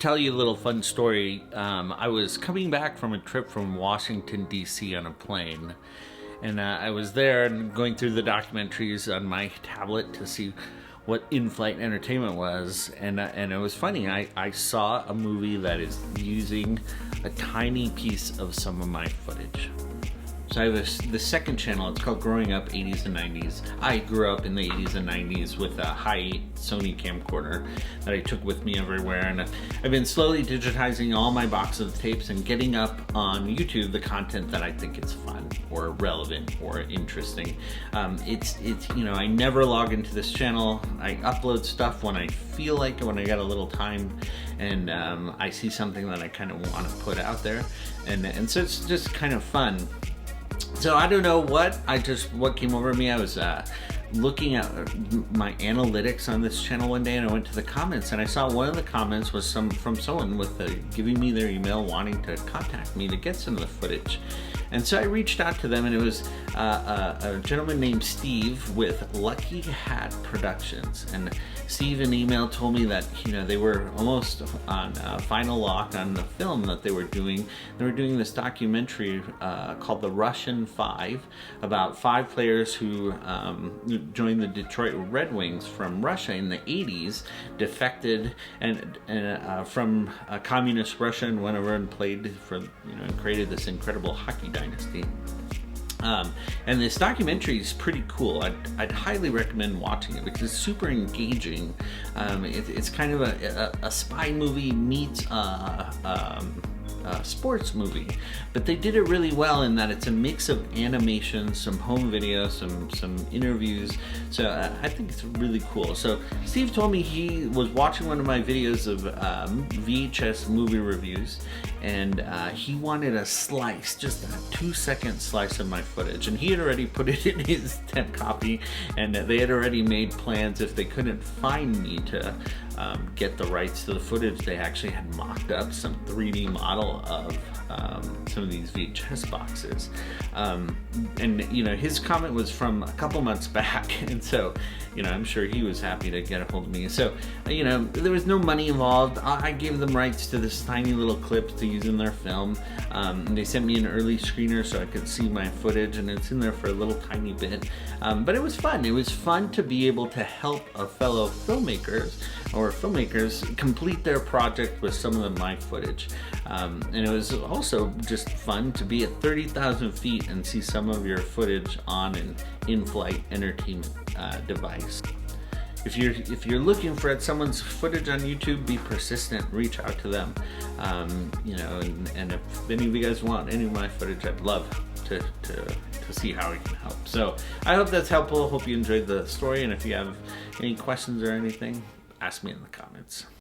Tell you a little fun story. I was coming back from a trip from Washington, D.C. on a plane, and I was there and going through the documentaries on my tablet to see what in-flight entertainment was, and it was funny. I saw a movie that is using a tiny piece of some of my footage. So I have the second channel. It's called Growing Up 80s and 90s. I grew up in the 80s and 90s with a high Sony camcorder that I took with me everywhere, and I've been slowly digitizing all my boxes of tapes and getting up on YouTube the content that I think is fun or relevant or interesting. It's I never log into this channel. I upload stuff when I feel like it, when I got a little time, and I see something that I kind of want to put out there, and so it's just kind of fun. So I don't know what came over me. I was looking at my analytics on this channel one day, and I went to the comments, and I saw one of the comments was from someone with giving me their email, wanting to contact me to get some of the footage. And so I reached out to them, and it was a gentleman named Steve with Lucky Hat Productions. And Steve in email told me that they were almost on final lock on the film that they were doing. They were doing this documentary called The Russian Five, about 5 players who joined the Detroit Red Wings from Russia in the 80s, defected and from communist Russia, and went over and played for and created this incredible hockey dynasty. And this documentary is pretty cool. I'd highly recommend watching it because it's super engaging. It's kind of a spy movie meets sports movie, but they did it really well in that it's a mix of animation, some home video, some interviews. So I think it's really cool. So Steve told me he was watching one of my videos of VHS movie reviews, and he wanted a slice, just a 2-second slice of my footage, and he had already put it in his temp copy, and they had already made plans if they couldn't find me to get the rights to the footage. They actually had mocked up some 3D model of some of these VHS boxes, and his comment was from a couple months back, and so I'm sure he was happy to get a hold of me. So there was no money involved. I gave them rights to this tiny little clip to use in their film. They sent me an early screener so I could see my footage, and it's in there for a little tiny bit. But it was fun. It was fun to be able to help a fellow filmmakers complete their project with some of my footage. And it was also just fun to be at 30,000 feet and see some of your footage on an in-flight entertainment device. If you're looking for someone's footage on YouTube, be persistent. Reach out to them. And if any of you guys want any of my footage, I'd love to see how we can help. So I hope that's helpful. Hope you enjoyed the story, and if you have any questions or anything, ask me in the comments.